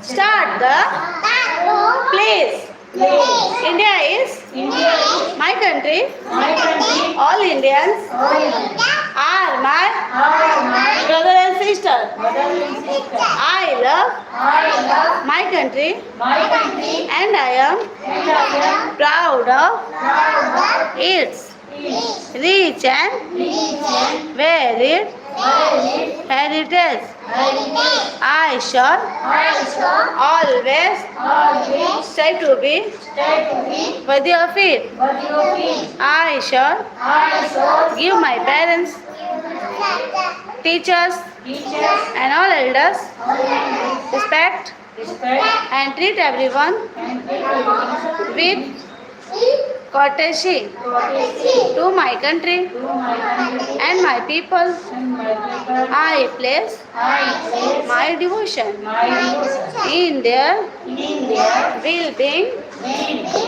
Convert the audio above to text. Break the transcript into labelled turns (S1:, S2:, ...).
S1: Start the place. India is my country. All Indians are my brother and sister. I love my country and I am proud of its rich and varied heritage. I shall always strive to be worthy of it. I shall give my parents, teachers, and all elders respect and treat everyone with courtesy to my country and my people. I place my devotion in their well-being